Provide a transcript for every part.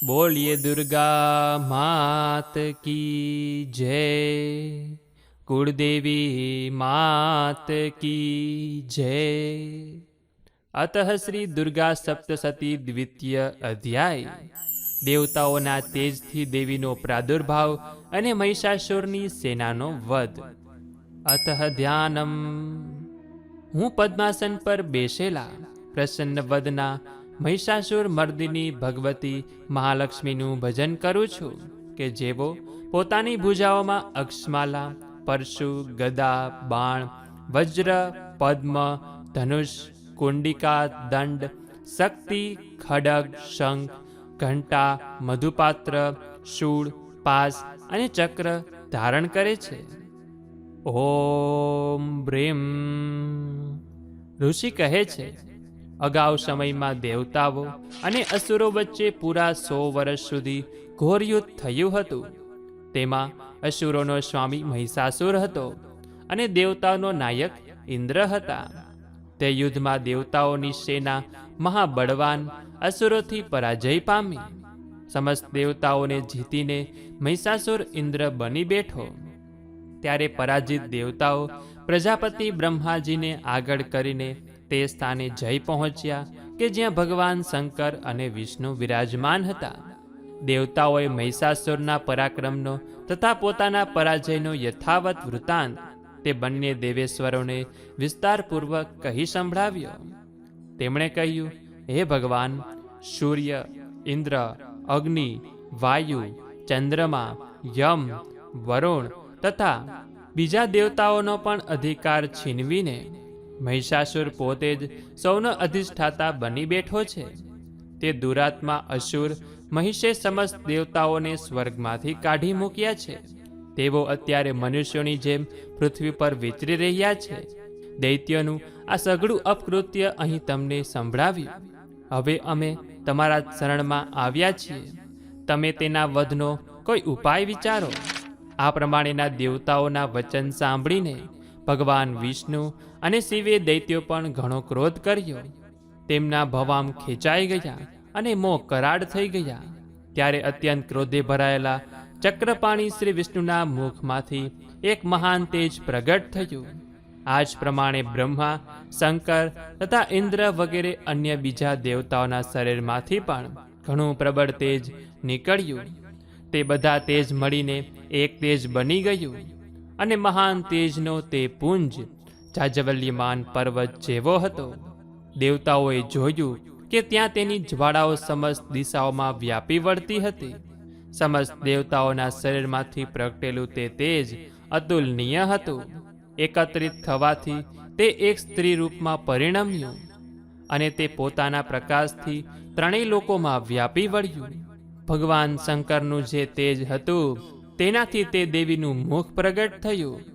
બોલીએ દુર્ગા માત કી જય, કુળદેવી માત કી જય. અતઃ શ્રી દુર્ગા સપ્તસતી દ્વિતીય અધ્યાય. દેવતાઓના તેજથી દેવીનો પ્રાદુર્ભાવ અને મહિષાસુરની સેનાનો વધ. અતઃ ધ્યાનમ. હું પદ્માસન પર બેસેલા પ્રસન્ન વદના મહિષાસુર મર્દિની ભગવતી મહાલક્ષ્મીનું ભજન કરું છું કે જેવો પોતાની ભુજાઓમાં અક્ષમાલા, પરશુ, ગદા, બાણ, વજ્ર, પદ્મ, ધનુષ, કુંડિકા, દંડ, શક્તિ, ખડગ, શંખ, ઘંટા, મધુપાત્ર, શૂળ, પાસ અને ચક્ર ધારણ કરે છે. ઓમ બ્રીમ. ઋષિ કહે છે, અગાઉ સમયમાં દેવતાઓ અને અસુરો વચ્ચે પૂરા 100 વર્ષ સુધી ઘોર યુદ્ધ થયું હતું. તેમાં અસુરોનો સ્વામી મહિષાસુર હતો અને દેવતાઓનો નાયક ઇન્દ્ર હતા. તે યુદ્ધમાં દેવતાઓની સેના મહાબળવાન અસુરોથી પરાજય પામી. સમસ્ત દેવતાઓને જીતીને મહિષાસુર ઇન્દ્ર બની બેઠો. ત્યારે પરાજિત દેવતાઓ પ્રજાપતિ બ્રહ્માજીને આગળ કરીને તે સ્થાને જઈ પહોંચ્યા કે જ્યાં ભગવાન શંકર અને વિષ્ણુ વિરાજમાન હતા. દેવતાઓએ મહિષાસુરના પરાક્રમનો તથા પોતાના પરાજયનો યથાવત વૃત્તાંત તે બંને દેવેશ્વરોને વિસ્તારપૂર્વક કહી સંભળાવ્યો. તેમણે કહ્યું, હે ભગવાન, સૂર્ય, ઇન્દ્ર, અગ્નિ, વાયુ, ચંદ્રમા, યમ, વરુણ તથા બીજા દેવતાઓનો પણ અધિકાર છીનવીને મહિષાસુર પોતે જ સૌનો અધિષ્ઠાતા બની બેઠો છે. તે દુરાત્મા અસુર મહિષે સમસ્ત દેવતાઓને સ્વર્ગમાંથી કાઢી મૂક્યા છે. તેઓ અત્યારે મનુષ્યોની જેમ પૃથ્વી પર વિચરી રહ્યા છે. દૈત્યનું આ સઘળું અપકૃત્ય અહીં તમને સંભળાવ્યું. હવે અમે તમારા શરણમાં આવ્યા છીએ. તમે તેના વધનો કોઈ ઉપાય વિચારો. આ પ્રમાણેના દેવતાઓના વચન સાંભળીને ભગવાન વિષ્ણુ અને શિવે દૈત્યો પણ ઘણો ક્રોધ કર્યો. તેમના ભવામ ખેંચાઈ ગયા અને મોં કરાડ થઈ ગયા. ત્યારે અત્યંત ક્રોધે ભરાયેલા ચક્રપાણી શ્રી વિષ્ણુના મુખમાંથી એક મહાન તેજ પ્રગટ થયું. આ જ પ્રમાણે બ્રહ્મા, શંકર તથા ઇન્દ્ર વગેરે અન્ય બીજા દેવતાઓના શરીરમાંથી પણ ઘણું પ્રબળ તેજ નીકળ્યું. તે બધા તેજ મળીને એક તેજ બની ગયું અને મહાન તેજનો તે પુંજ જાજવલ્યમાન પર્વત જેવો હતો. દેવતાઓએ જોયું કે ત્યાં તેની જ્વાળાઓ સમસ્ત દિશાઓમાં વ્યાપી વળતી હતી. સમસ્ત દેવતાઓના શરીરમાંથી પ્રગટેલું તે તેજ અતુલનીય હતું. એકત્રિત થવાથી તે એક સ્ત્રી રૂપમાં પરિણમ્યું અને તે પોતાના પ્રકાશથી ત્રણેય લોકોમાં વ્યાપી વળ્યું. ભગવાન શંકરનું જે તેજ હતું તેનાથી તે દેવીનું મુખ પ્રગટ થયું.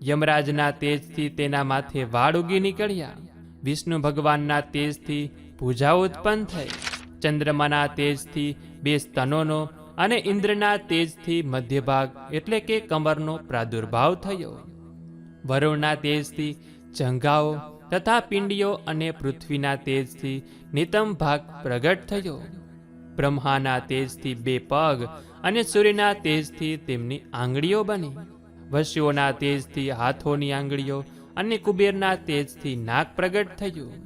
યમરાજના તેજથી તેના માથે વાળ ઉગી નીકળ્યા. વિષ્ણુ ભગવાનના તેજથી પૂજા ઉત્પન્ન થઈ. ચંદ્રમાના તેજથી 2 સ્તનોનો અને ઇન્દ્રના તેજથી મધ્યભાગ એટલે કે કમરનો પ્રાદુર્ભાવ થયો. વરુણના તેજથી જંઘાઓ તથા પિંડીઓ અને પૃથ્વીના તેજથી નિતમ ભાગ પ્રગટ થયો. બ્રહ્માના તેજથી 2 પગ અને સૂર્યના તેજથી તેમની આંગળીઓ બની. વસ્યુઓના તેજથી હાથોની આંગળીઓ અને કુબેરના તેજથી નાક પ્રગટ થયું.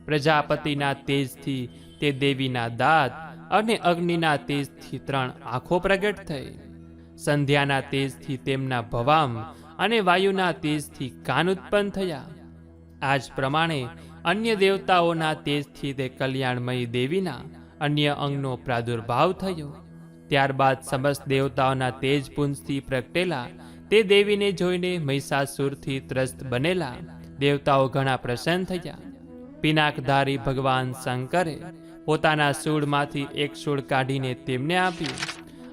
પ્રજાપતિના તેજથી તે દેવીના દાંત અને અગ્નિના તેજથી 3 આંખો પ્રગટ થઈ. સંધ્યાના તેજથી તેમના ભવામ અને વાયુના તેજથી કાન ઉત્પન્ન થયા. આ જ પ્રમાણે અન્ય દેવતાઓના તેજથી તે કલ્યાણમયી દેવીના અન્ય અંગનો પ્રાદુર્ભાવ થયો. ત્યારબાદ સમસ્ત દેવતાઓના તેજપુંજથી પ્રગટેલા તે દેવીને જોઈને મહિષાસુરથી ત્રસ્ત બનેલા દેવતાઓ ઘણા પ્રસન્ન થયા. પિનાકધારી ભગવાન શંકરે પોતાના શૂળમાંથી એક શૂળ કાઢીને તેમને આપ્યું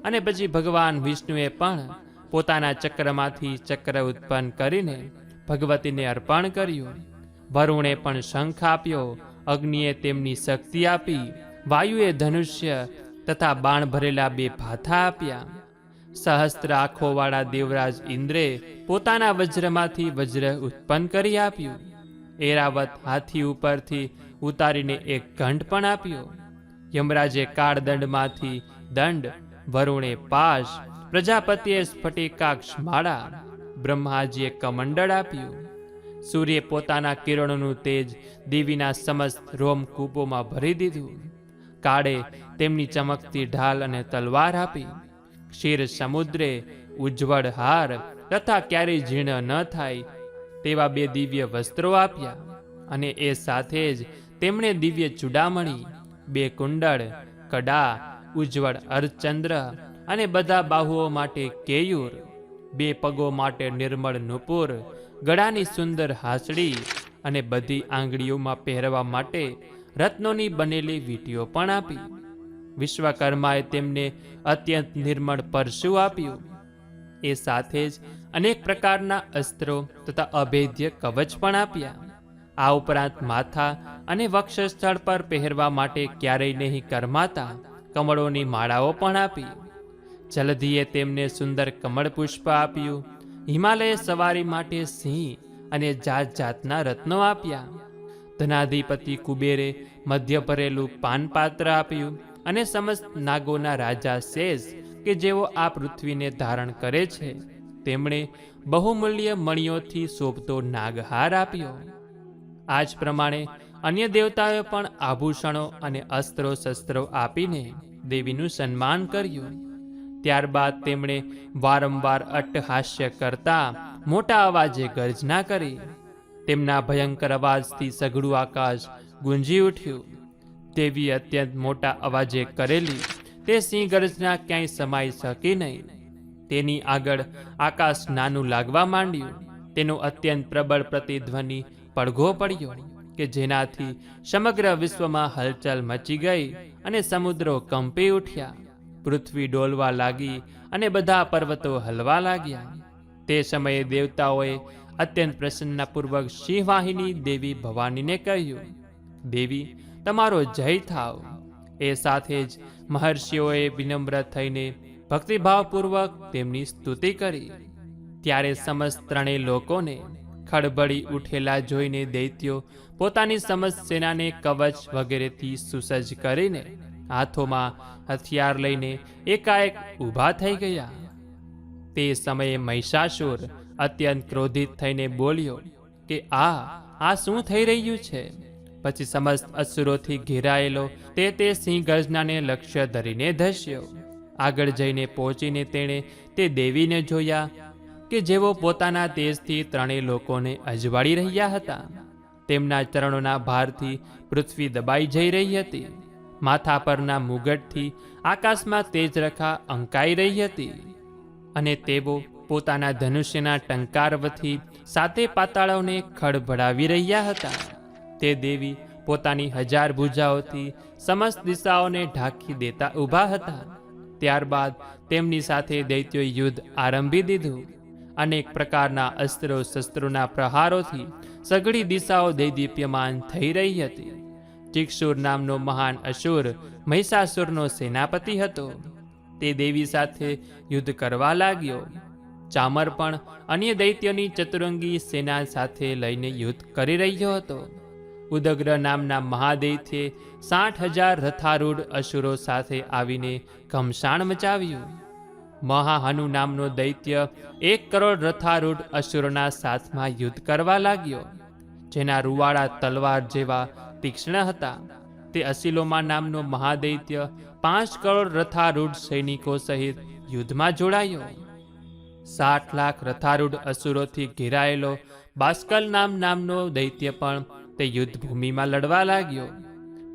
અને પછી ભગવાન વિષ્ણુએ પણ પોતાના ચક્રમાંથી ચક્ર ઉત્પન્ન કરીને ભગવતીને અર્પણ કર્યું. વરુણે પણ શંખ આપ્યો. અગ્નિએ તેમની શક્તિ આપી. વાયુએ ધનુષ્ય તથા બાણ ભરેલા 2 ભાથા આપ્યા. સહસ્ત્ર આંખોવાળા દેવરાજ ઇન્દ્રે પોતાના વજ્રમાંથી વજ્ર ઉત્પન્ન કરી આપ્યું. એરાવત હાથી ઉપરથી ઉતારીને એક ઘંટ પણ આપ્યો. યમરાજે કાળદંડમાંથી દંડ, વરુણે પાશ, પ્રજાપતિએ સ્ફટિકાક્ષ માળા, બ્રહ્માજીએ કમંડળ આપ્યું. સૂર્ય પોતાના કિરણોનું તેજ દેવીના સમસ્ત રોમકૂપોમાં ભરી દીધું. કાળે તેમની ચમકતી ઢાલ અને તલવાર આપી. ક્ષીર સમુદ્રે ઉજ્જવળ હાર તથા ક્યારેય જીર્ણ ન થાય તેવા 2 દિવ્ય વસ્ત્રો આપ્યા. અને એ સાથે જ તેમણે દિવ્ય ચૂડામણી, 2 કુંડળ, કડા, ઉજ્જવળ અર્ધચંદ્ર અને બધા બાહુઓ માટે કેયુર, 2 પગો માટે નિર્મળ નુપુર, ગળાની સુંદર હાસડી અને બધી આંગળીઓમાં પહેરવા માટે રત્નોની બનેલી વીંટીઓ પણ આપી. વિશ્વકર્માએ તેમને અત્યંત નિર્મળ પરશુ આપ્યું. એ સાથે જ અનેક પ્રકારના અસ્ત્રો તથા અભેદ્ય કવચ પણ આપ્યા. આ ઉપરાંત માથા અને વક્ષસ્થળ પર પહેરવા માટે ક્યારેય નહીં કરમાતા કમળોની માળાઓ પણ આપી. જલધિએ તેમને સુંદર કમળ પુષ્પ આપ્યું. હિમાલય સવારી માટે સિંહ અને જાત જાતના રત્નો આપ્યા. ધનાધિપતિ કુબેરે મધ્ય ભરેલું પાનપાત્ર આપ્યું. અને સમસ્ત નાગોના રાજા શેષ કે જેઓ આ પૃથ્વીને ધારણ કરે છે તેમણે બહુમૂલ્ય મણિઓથી શોભતો નાગહાર આપ્યો. આ જ પ્રમાણે અન્ય દેવતાઓએ પણ આભૂષણો અને અસ્ત્રો શસ્ત્રો આપીને દેવીનું સન્માન કર્યું. ત્યારબાદ તેમણે વારંવાર અટ્ટહાસ્ય કરતા મોટા અવાજે ગર્જના કરી. તેમના ભયંકર અવાજથી સઘળું આકાશ ગુંજી ઉઠ્યું. દેવી અત્યંત મોટા અવાજે કરેલી તે સિંહ ગર્જના ક્યાંય સમાઈ શકી નહીં. તેની આગળ આકાશ નાનું લાગવા માંડ્યું. તેનો અત્યંત પ્રબળ પ્રતિધ્વનિ પડઘો પડ્યો કે જેનાથી સમગ્ર વિશ્વમાં હલચલ મચી ગઈ અને સમુદ્રો કંપી ઉઠ્યા. પૃથ્વી ડોલવા લાગી અને બધા પર્વતો હલવા લાગ્યા. તે સમયે દેવતાઓએ અત્યંત પ્રસન્નપૂર્વક સિંહવાહિની દેવી ભવાનીને કહ્યું, દેવી તમારો જય થાવ. એ સાથે જ મહર્ષિઓએ વિનમ્ર થઈને ભક્તિભાવપૂર્વક તેમની સ્તુતિ કરી. ત્યારે સમસ્ત 3 લોકોને ખળબળી ઉઠેલા જોઈને દૈત્યો પોતાની સમસ્ત સેનાને કવચ વગેરેથી સુસજ્જ કરીને હાથોમાં હથિયાર લઈને એકાએક ઊભા થઈ ગયા. તે સમયે મહિષાસુર અત્યંત ક્રોધિત થઈને બોલ્યો કે આ શું થઈ રહ્યું છે? પછી સમસ્ત અસુરોથી ઘેરાયેલો તે સિંહ ગર્જનાને લક્ષ્ય ધરીને ધસ્યો. આગળ જઈને પહોંચીને તેણે તે દેવીને જોયા કે જેઓ પોતાના તેજથી 3 લોકોને અજવાળી રહ્યા હતા. તેમના ચરણોના ભારથી પૃથ્વી દબાઈ જઈ રહી હતી. માથા પરના મુગટથી આકાશમાં તેજરેખા અંકાઈ રહી હતી. અને તેઓ પોતાના ધનુષ્યના ટંકારવથી 7 પાતાળોને ખળભળાવી રહ્યા હતા. તે દેવી પોતાની 1000 ભુજાઓથી સમસ્ત દિશાઓને ઢાંકી દેતા ઊભા હતા. ત્યારબાદ તેમની સાથે દૈત્યોએ યુદ્ધ આરંભી દીધું. અનેક પ્રકારના અસ્ત્રો શસ્ત્રોના પ્રહારોથી સઘળી દિશાઓ દૈદીપ્યમાન થઈ રહી હતી. ચિક્ષુર નામનો મહાન અસુર મહિષાસુરનો સેનાપતિ હતો. તે દેવી સાથે યુદ્ધ કરવા લાગ્યો. ચામર પણ અન્ય દૈત્યોની ચતુરંગી સેના સાથે લઈને યુદ્ધ કરી રહ્યો હતો. ઉદગ્ર નામના મહાદૈત્યે 60,000 રથારૂઢ અસુરો સાથે આવીને ઘમસાણ મચાવ્યું. મહાહનુ નામનો દૈત્ય 1 કરોડ રથારૂઢ અસુરોના સાથમાં યુદ્ધ કરવા લાગ્યો, જેના રૂવાડા તલવાર જેવા તીક્ષ્ણ હતા. તે અસિલોમા નામનો મહાદૈત્ય 5 કરોડ રથારૂઢ સૈનિકો સહિત યુદ્ધમાં જોડાયો. 60 લાખ રથારૂઢ અસુરોથી ઘેરાયેલો બાસ્કલ નામનો દૈત્ય પણ તે યુદ્ધભૂમિમાં લડવા લાગ્યો.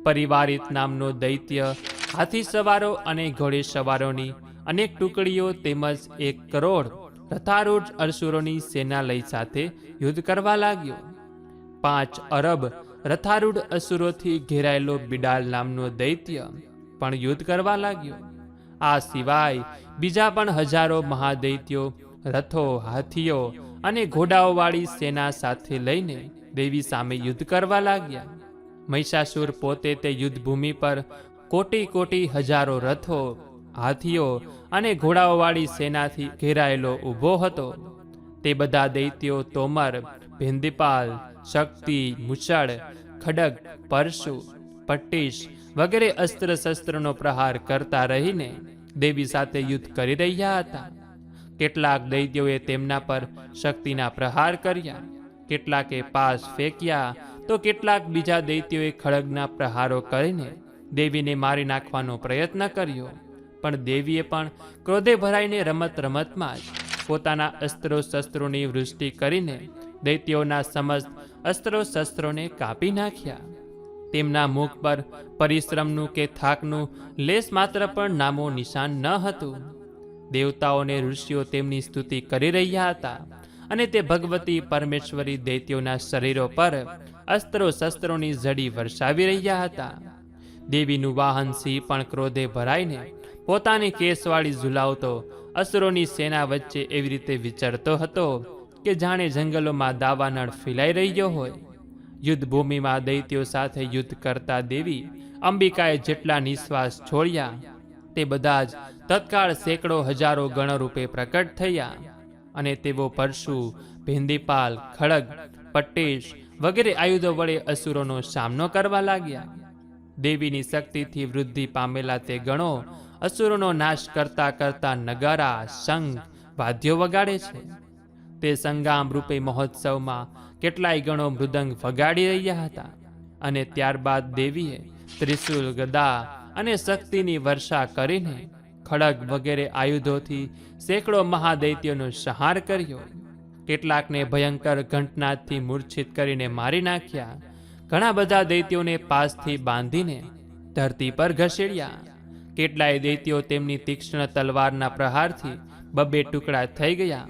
પરિવારિત નામનો દૈત્ય હાથી સવારો અને ઘોડે સવારોની અનેક ટુકડીઓ તેમજ 1 કરોડ રથારૂઢ અસુરોની સેના લઈ સાથે યુદ્ધ કરવા લાગ્યો. 5 અરબ રથારૂઢ અસુરોથી ઘેરાયેલો બિડાલ નામનો દૈત્ય પણ યુદ્ધ કરવા લાગ્યો. આ સિવાય બીજા પણ હજારો મહાદૈત્યો રથો, હાથીઓ અને ઘોડાઓવાળી સેના સાથે લઈને દેવી સામે યુદ્ધ કરવા લાગ્યા. મહિષાસુર પોતે તે યુદ્ધભૂમિ પર કોટી કોટી હજારો રથો, હાથીઓ અને ઘોડાઓવાળી સેનાથી ઘેરાયેલો ઊભો હતો. તે બધા દૈત્યો તોમર, ભેંદીપાલ, શક્તિ, મુસળ, ખડગ, પરશુ, પટ્ટીશ વગેરે અસ્ત્ર શસ્ત્રનો પ્રહાર કરતા રહીને દેવી સાથે યુદ્ધ કરી રહ્યા હતા. કેટલાક દૈત્યોએ તેમના પર શક્તિના પ્રહાર કર્યા, કેટલાકે પાસ ફેંક્યા, તો કેટલાક બીજા દૈત્યોએ ખડગના પ્રહારો કરીને દેવીને મારી નાખવાનો પ્રયત્ન કર્યો. પણ દેવીએ પણ ક્રોધે ભરાઈને રમતમાં જ પોતાના અસ્ત્રો શસ્ત્રોની વૃષ્ટિ કરીને દૈત્યોના સમસ્ત અસ્ત્રો શસ્ત્રોને કાપી નાખ્યા. તેમના મુખ પર પરિશ્રમનું કે થાકનું લેશ માત્ર પણ નામો નિશાન ન હતું. દેવતાઓને ઋષિઓ તેમની સ્તુતિ કરી રહ્યા હતા અને તે ભગવતી પરમેશ્વરી દૈત્યોના શરીરો પર અસ્ત્રો શસ્ત્રોની ઝડી વરસાવી રહ્યા હતા. દેવીનું વાહન સિંહ પણ ક્રોધે ભરાઈને પોતાની કેસવાળી ઝુલાવતો અસુરોની સેના વચ્ચે એવી રીતે વિચરતો હતો કે જાણે જંગલોમાં દાવાનળ ફેલાઈ રહ્યો હોય. યુદ્ધભૂમિમાં દૈત્યો સાથે યુદ્ધ કરતા દેવી અંબિકાએ જેટલા નિશ્વાસ છોડ્યા તે બધા જ તત્કાળ સેંકડો હજારો ગણરૂપે પ્રકટ થયા અને તેઓ પરશુ, ભેંદીપાલ, ખડગ, પટ્ટેશ વગેરે આયુધો વડે અસુરોનો સામનો કરવા લાગ્યા. દેવીની શક્તિથી વૃદ્ધિ પામેલા તે ગણો અસુરોનો નાશ કરતા કરતા નગારા, શંખ, વાદ્યો વગાડે છે. તે સંગામ રૂપે મહોત્સવમાં કેટલાય ગણો મૃદંગ વગાડી રહ્યા હતા અને ત્યારબાદ દેવીએ ત્રિશુલ, ગદા અને શક્તિની વર્ષા કરીને ખડગ વગેરે આયુધોથી સેંકડો મહાદૈત્યોનો સંહાર કર્યો. કેટલાકને ભયંકર ઘંટનાદથી મૂર્છિત કરીને મારી નાખ્યા. ઘણા બધા દૈત્યોને પાસથી બાંધીને ધરતી પર ઘસેડ્યા. કેટલાય દૈત્યો તેમની તીક્ષ્ણ તલવારના પ્રહારથી બબે ટુકડા થઈ ગયા.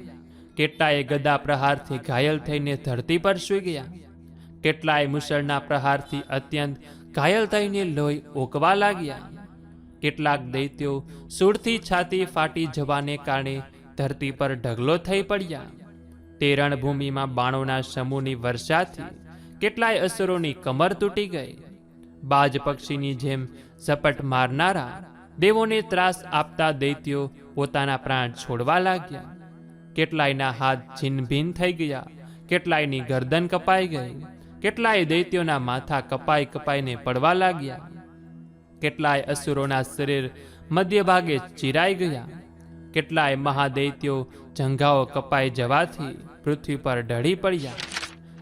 કેટલાય ગદા પ્રહારથી ઘાયલ થઈને ધરતી પર સૂઈ ગયા. કેટલાય મુસળના પ્રહારથી અત્યંત ઘાયલ થઈને લોહી ઓકવા લાગ્યા. કેટલાક દૈત્યો સૂળથી છાતી ફાટી જવાને કારણે ધરતી પર ઢગલો થઈ પડ્યા. તે રણભૂમિમાં બાણોના સમૂહની વર્ષાથી કેટલાય અસુરોની કમર તૂટી ગઈ. બાજ પક્ષીની જેમ ઝપટ મારનારા દેવોને ત્રાસ આપતા દૈત્યો પોતાના પ્રાણ છોડવા લાગ્યા. કેટલાયના હાથ છિન્નભિન્ન થઈ ગયા, કેટલાયની ગરદન કપાઈ ગઈ, કેટલાય દૈત્યોના માથા કપાઈને પડવા લાગ્યા. કેટલાય અસુરોના શરીર મધ્ય ભાગે ચીરાઈ ગયા. કેટલાય મહાદૈત્યો જંઘાઓ કપાઈ જવાથી પૃથ્વી પર ઢળી પડ્યા.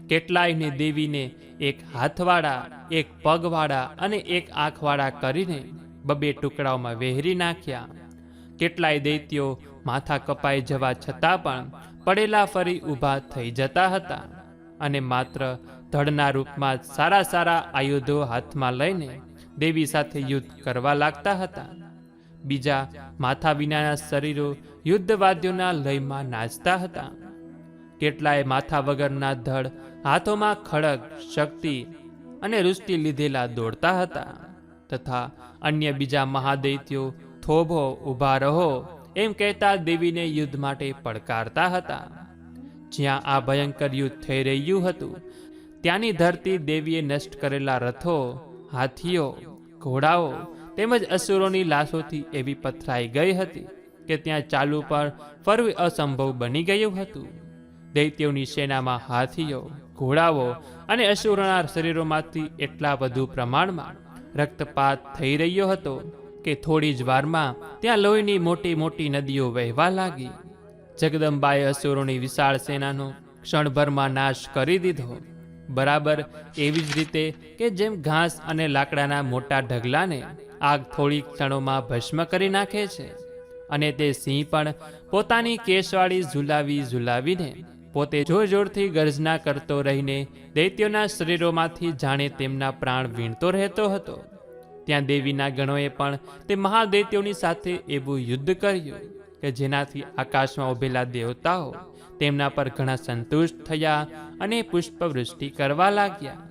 કેટલાયને દેવીને એક હાથવાળા, એક પગવાળા અને એક આંખવાળા કરીને બબે ટુકડાઓમાં વહેરી નાખ્યા. કેટલાય દૈત્યો માથા કપાઈ જવા છતાં પણ પડેલા ફરી ઊભા થઈ જતા હતા અને માત્ર ધડના રૂપમાં જ સારા સારા આયુધો હાથમાં લઈને દેવી સાથે યુદ્ધ કરવા લાગતા હતા. બીજા માથા વિનાના શરીરો યુદ્ધવાદ્યોના લયમાં નાચતા હતા. કેટલાય માથા વગરના ધડ હાથોમાં ખડગ, શક્તિ અને વૃષ્ટિ લીધેલા દોડતા હતા તથા અન્ય બીજા મહાદૈત્યો થોભો, ઊભા રહો એમ કહેતા દેવીને યુદ્ધ માટે પડકારતા હતા. જ્યાં આ ભયંકર યુદ્ધ થઈ રહ્યું હતું ત્યાંની ધરતી દેવીએ નષ્ટ કરેલા રથો, હાથીઓ, ઘોડાઓ તેમજ અસુરોની લાશોથી એવી પથરાઈ ગઈ હતી કે ત્યાં ચાલવું પણ ફરવું અસંભવ બની ગયું હતું. દૈત્યોની સેનામાં હાથીઓ, ઘોડાઓ અને અસુરોના શરીરોમાંથી એટલા વધુ પ્રમાણમાં રક્તપાત થઈ રહ્યો હતો કે થોડી જ વારમાં ત્યાં લોહીની મોટી મોટી નદીઓ વહેવા લાગી. જગદંબાએ અસુરોની વિશાળ સેનાનો ક્ષણભરમાં નાશ કરી દીધો. બરાબર એવી જ રીતે કે જેમ ઘાસ અને લાકડાના મોટા ઢગલાને આગ થોડી ક્ષણોમાં ભસ્મ કરી નાખે છે અને તે સિંહ પણ પોતાની કેશવાળી ઝુલાવીને પોતે જોર જોરથી ગર્જના કરતો રહીને દૈત્યોના શરીરોમાંથી જાણે તેમના પ્રાણ વીણતો રહેતો હતો. ત્યાં દેવીના ગણોએ પણ તે મહાદૈત્યોની સાથે એવું યુદ્ધ કર્યું કે જેનાથી આકાશમાં ઉભેલા દેવતાઓ તેમના પર ઘણા સંતુષ્ટ થયા અને પુષ્પવૃષ્ટિ કરવા લાગ્યા.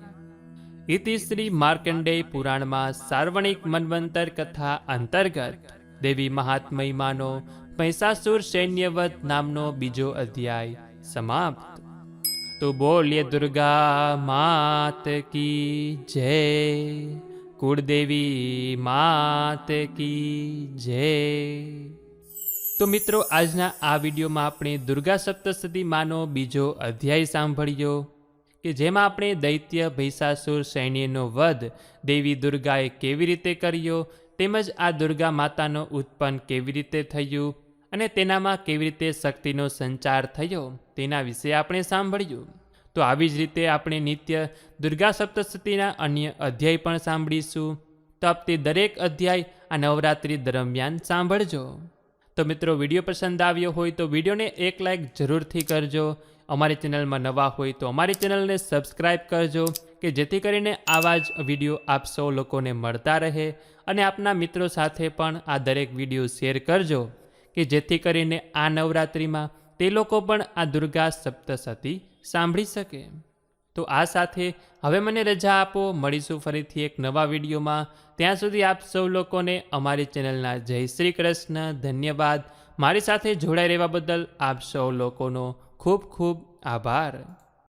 ઇતિ શ્રી માર્કંડેય પુરાણમાં સાર્વણિક મન્વંતર કથા અંતર્ગત દેવી મહાત્મયમાંનો મહિષાસુર સૈન્યવત નામનો બીજો અધ્યાય સમાપ્ત. તો બોલીએ દુર્ગા માત કી જય, કુળદેવી માત કી જય. તો મિત્રો, આજના આ વિડીયોમાં આપણે દુર્ગા સપ્તશતી માનો બીજો અધ્યાય સાંભળ્યો કે જેમાં આપણે દૈત્ય ભૈસાસુર સૈન્યનો વધ દેવી દુર્ગાએ કેવી રીતે કર્યો, તેમજ આ દુર્ગા માતાનો ઉત્પન્ન કેવી રીતે થયું અને તેનામાં કેવી રીતે શક્તિનો સંચાર થયો તેના વિશે આપણે સાંભળ્યું. તો આવી જ રીતે આપણે નિત્ય દુર્ગા સપ્તશતીના અન્ય અધ્યાય પણ સાંભળીશું. તો આપ તે દરેક અધ્યાય આ નવરાત્રિ દરમિયાન સાંભળજો. તો મિત્રો, વિડીયો પસંદ આવ્યો હોય તો વિડીયોને એક લાઇક જરૂરથી કરજો. અમારી ચેનલમાં નવા હોય તો અમારી ચેનલને સબસ્ક્રાઈબ કરજો, કે જેથી કરીને આવા જ વિડીયો આપ સૌ લોકોને મળતા રહે. અને આપના મિત્રો સાથે પણ આ દરેક વિડીયો શેર કરજો, કે જેથી કરીને આ નવરાત્રિમાં તે લોકો પણ આ દુર્ગા સપ્તશતી સાંભળી શકે. તો આ સાથે હવે મને રજા આપો. મળીશું ફરીથી એક નવા વિડીયોમાં. ત્યાં સુધી આપ સૌ લોકોને અમારી ચેનલના જય શ્રી કૃષ્ણ. ધન્યવાદ. મારી સાથે જોડાઈ રહેવા બદલ આપ સૌ લોકોનો ખૂબ ખૂબ આભાર.